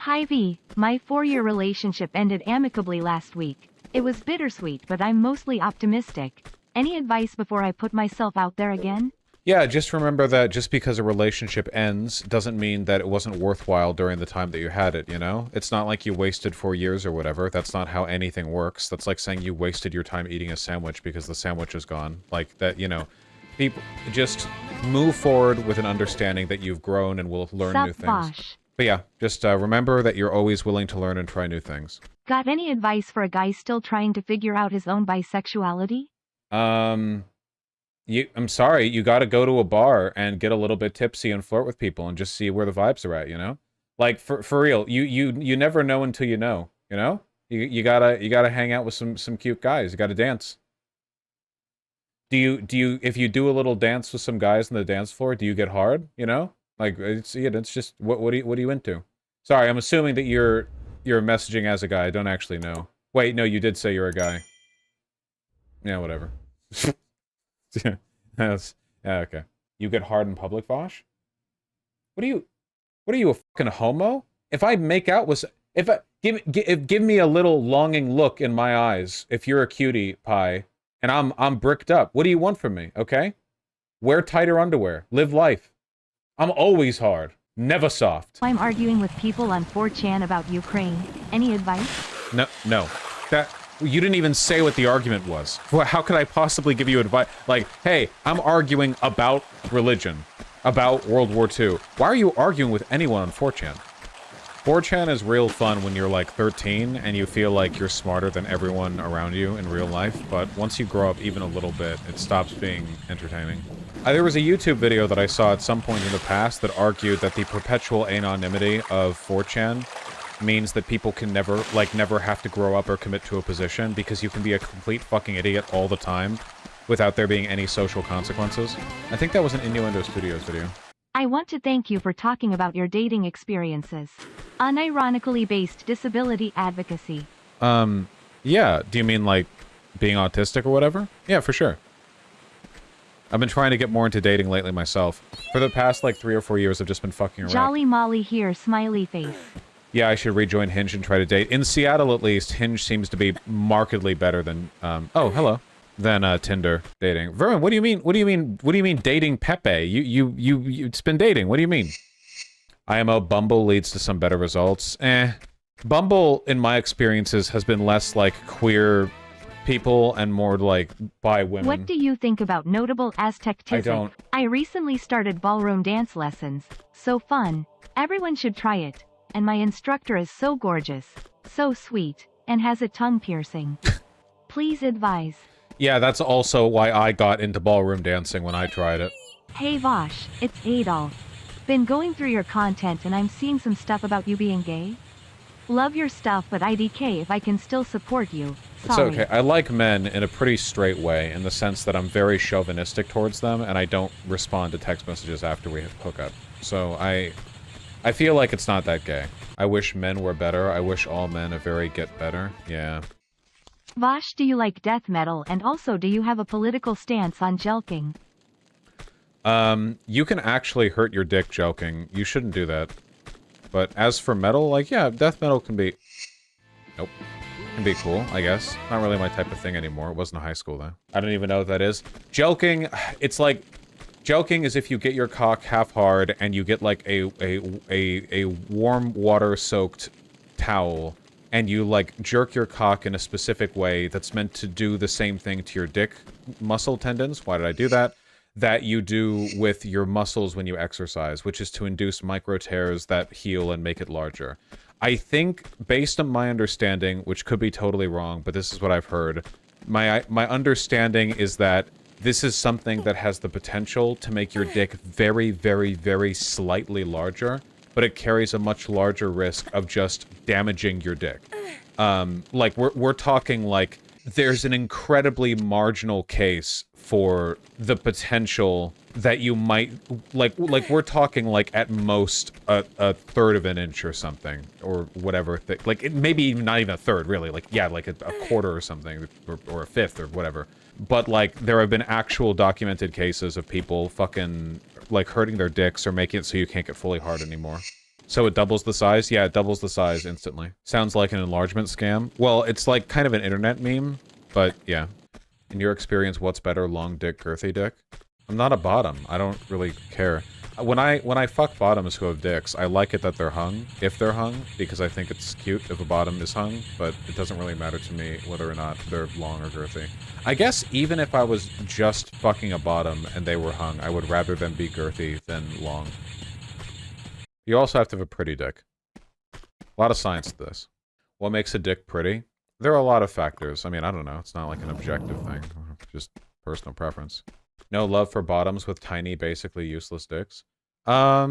Hi V, my 4-year relationship ended amicably last week. It was bittersweet, but I'm mostly optimistic. Any advice before I put myself out there again? Yeah, just remember that just because a relationship ends doesn't mean that it wasn't worthwhile during the time that you had it, you know? It's not like you wasted 4 years or whatever. That's not how anything works. That's like saying you wasted your time eating a sandwich because the sandwich is gone. Like, that, you know, people just move forward with an understanding that you've grown and will learn new things. Vaush. But yeah, just remember that you're always willing to learn and try new things. Got any advice for a guy still trying to figure out his own bisexuality? I'm sorry, you gotta go to a bar and get a little bit tipsy and flirt with people and just see where the vibes are at, you know? Like, for real, you never know until you know, you know? You gotta hang out with some cute guys, you gotta dance. If you do a little dance with some guys on the dance floor, do you get hard, you know? Like, it's just, what are you into? Sorry, I'm assuming that you're messaging as a guy, I don't actually know. Wait, no, you did say you're a guy. Yeah, whatever. Yeah, okay. You get hard in public, Vaush? What are you, a fucking homo? If I make out with, give me a little longing look in my eyes, if you're a cutie pie, and I'm bricked up, what do you want from me, okay? Wear tighter underwear, live life. I'm always hard, never soft. I'm arguing with people on 4chan about Ukraine. Any advice? No. You didn't even say what the argument was. How could I possibly give you advice? Like, hey, I'm arguing about religion, about World War II. Why are you arguing with anyone on 4chan? 4chan is real fun when you're like 13 and you feel like you're smarter than everyone around you in real life, but once you grow up even a little bit, it stops being entertaining. There was a YouTube video that I saw at some point in the past that argued that the perpetual anonymity of 4chan means that people can never have to grow up or commit to a position because you can be a complete fucking idiot all the time without there being any social consequences. I think that was an Innuendo Studios video. I want to thank you for talking about your dating experiences. Unironically based disability advocacy. Yeah, do you mean like being autistic or whatever? Yeah, for sure. I've been trying to get more into dating lately myself. For the past like 3 or 4 years, I've just been fucking around. Jolly Molly here, smiley face. Yeah, I should rejoin Hinge and try to date. In Seattle, at least, Hinge seems to be markedly better than, oh, hello. Than, Tinder dating. Vermin, what do you mean? What do you mean dating Pepe? It's been dating. What do you mean? IMO, Bumble leads to some better results. Bumble, in my experiences, has been less, like, queer people and more, like, bi women. What do you think about notable Aztec tizic? I don't. I recently started ballroom dance lessons. So fun. Everyone should try it. And my instructor is so gorgeous, so sweet, and has a tongue piercing. Please advise. Yeah, that's also why I got into ballroom dancing when I tried it. Hey Vaush, it's Adolf. Been going through your content and I'm seeing some stuff about you being gay. Love your stuff, but IDK if I can still support you. Sorry. It's okay. I like men in a pretty straight way, in the sense that I'm very chauvinistic towards them, and I don't respond to text messages after we hook up. So I feel like it's not that gay. I wish men were better. I wish all men are very get better. Yeah. Vaush, do you like death metal, and also do you have a political stance on jelking? You can actually hurt your dick joking. You shouldn't do that. But as for metal, like, yeah, death metal can be... Nope. Can be cool, I guess. Not really my type of thing anymore. It wasn't in high school, though. I don't even know what that is. Joking, it's like... Joking is if you get your cock half hard and you get, like, a warm water-soaked towel and you, like, jerk your cock in a specific way that's meant to do the same thing to your dick muscle tendons. Why did I do that? That you do with your muscles when you exercise, which is to induce micro tears that heal and make it larger. I think, based on my understanding, which could be totally wrong, but this is what I've heard, my understanding is that this is something that has the potential to make your dick very, very, very slightly larger, but it carries a much larger risk of just damaging your dick. Like, we're talking, like, there's an incredibly marginal case for the potential that you might, like we're talking, like, at most a third of an inch or something, or whatever, like, maybe even not even a third, really, like, yeah, like a quarter or something, or a fifth, or whatever. But, like, there have been actual documented cases of people fucking, like, hurting their dicks or making it so you can't get fully hard anymore. So it doubles the size? Yeah, it doubles the size instantly. Sounds like an enlargement scam. Well, it's like kind of an internet meme, but yeah. In your experience, what's better, long dick, girthy dick? I'm not a bottom. I don't really care. When I fuck bottoms who have dicks, I like it that they're hung, if they're hung, because I think it's cute if a bottom is hung, but it doesn't really matter to me whether or not they're long or girthy. I guess even if I was just fucking a bottom and they were hung, I would rather them be girthy than long. You also have to have a pretty dick. A lot of science to this. What makes a dick pretty? There are a lot of factors. I mean, I don't know. It's not like an objective thing. Just personal preference. No love for bottoms with tiny, basically useless dicks. I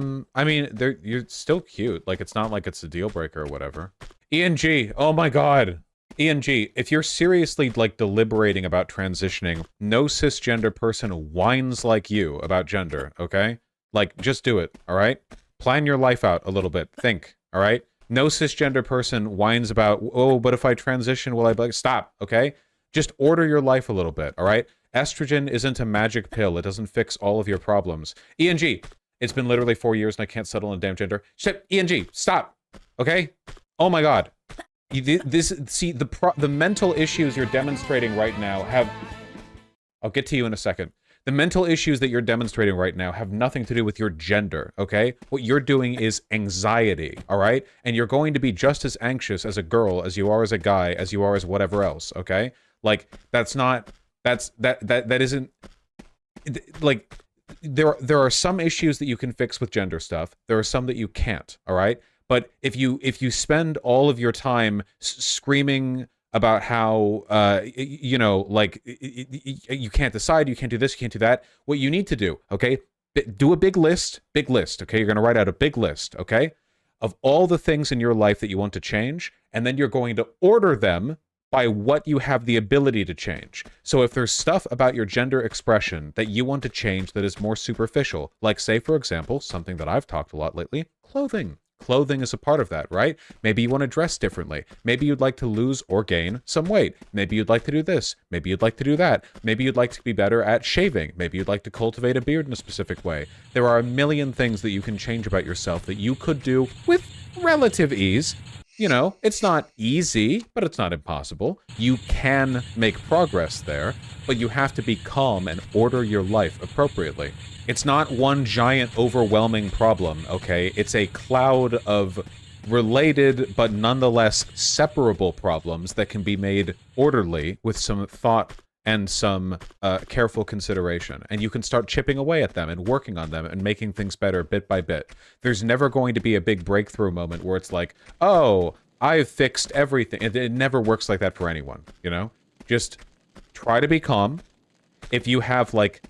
mean, you're still cute. Like, it's not like it's a deal breaker or whatever. ENG. Oh my god. ENG, if you're seriously, like, deliberating about transitioning, no cisgender person whines like you about gender, okay? Like, just do it, alright? Plan your life out a little bit. Think, alright? No cisgender person whines about, oh, but if I transition, will I be like, stop, okay? Just order your life a little bit, alright? Estrogen isn't a magic pill. It doesn't fix all of your problems. ENG, it's been literally 4 years and I can't settle on a damn gender. Shit, ENG, stop, okay? Oh my god. The mental issues you're demonstrating right now have... I'll get to you in a second. The mental issues that you're demonstrating right now have nothing to do with your gender, okay? What you're doing is anxiety, all right? And you're going to be just as anxious as a girl, as you are as a guy, as you are as whatever else, okay? Like, that's not... That isn't... Like, there are some issues that you can fix with gender stuff. There are some that you can't, all right? But if you spend all of your time screaming about how, you know, like, you can't decide, you can't do this, you can't do that. What you need to do, okay? Do a big list, okay? You're going to write out a big list, okay? Of all the things in your life that you want to change, and then you're going to order them by what you have the ability to change. So if there's stuff about your gender expression that you want to change that is more superficial, like, say, for example, something that I've talked a lot lately, clothing. Clothing is a part of that, right? Maybe you want to dress differently. Maybe you'd like to lose or gain some weight. Maybe you'd like to do this. Maybe you'd like to do that. Maybe you'd like to be better at shaving. Maybe you'd like to cultivate a beard in a specific way. There are a million things that you can change about yourself that you could do with relative ease. You know, it's not easy, but it's not impossible. You can make progress there, but you have to be calm and order your life appropriately. It's not one giant, overwhelming problem, okay? It's a cloud of related, but nonetheless separable problems that can be made orderly with some thought and some careful consideration. And you can start chipping away at them and working on them and making things better bit by bit. There's never going to be a big breakthrough moment where it's like, oh, I've fixed everything. It never works like that for anyone, you know? Just try to be calm. If you have, like,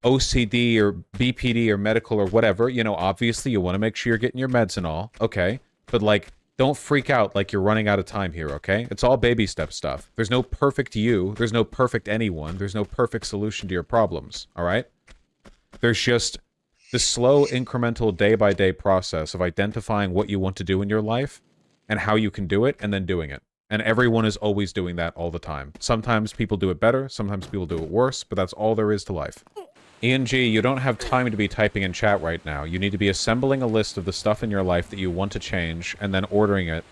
OCD or BPD or medical or whatever, you know, obviously you want to make sure you're getting your meds and all, okay? But, like, don't freak out like you're running out of time here, okay? It's all baby step stuff. There's no perfect you. There's no perfect anyone. There's no perfect solution to your problems, all right? There's just the slow, incremental, day-by-day process of identifying what you want to do in your life and how you can do it, and then doing it. And everyone is always doing that all the time. Sometimes people do it better, sometimes people do it worse, but that's all there is to life. ENG, you don't have time to be typing in chat right now. You need to be assembling a list of the stuff in your life that you want to change, and then ordering it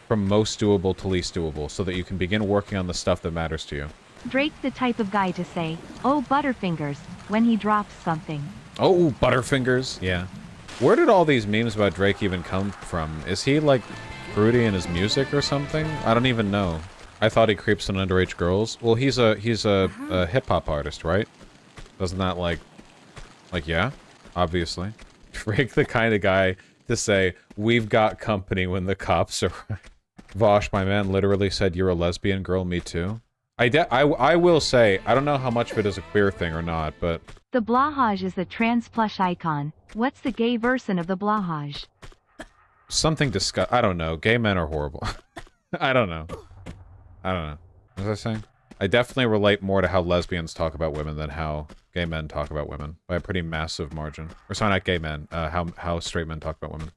from most doable to least doable, so that you can begin working on the stuff that matters to you. Drake's the type of guy to say, "Oh, Butterfingers," when he drops something. Oh, Butterfingers. Yeah. Where did all these memes about Drake even come from? Is he, like, fruity in his music or something? I don't even know. I thought he creeps on underage girls. Well, he's a hip-hop artist, right? Doesn't that, like, yeah, obviously. Drake the kind of guy to say, we've got company when the cops are... Vaush, my man, literally said, you're a lesbian girl, me too. I will say, I don't know how much of it is a queer thing or not, but... The blahage is the trans plush icon. What's the gay version of the blahage? Something I don't know. Gay men are horrible. I don't know. What was I saying? I definitely relate more to how lesbians talk about women than how gay men talk about women, by a pretty massive margin. Or sorry, not gay men, how straight men talk about women.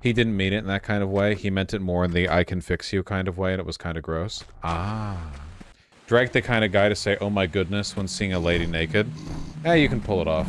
He didn't mean it in that kind of way. He meant it more in the I can fix you kind of way, and it was kind of gross. Ah. Drake the kind of guy to say, oh my goodness, when seeing a lady naked. Eh, you can pull it off.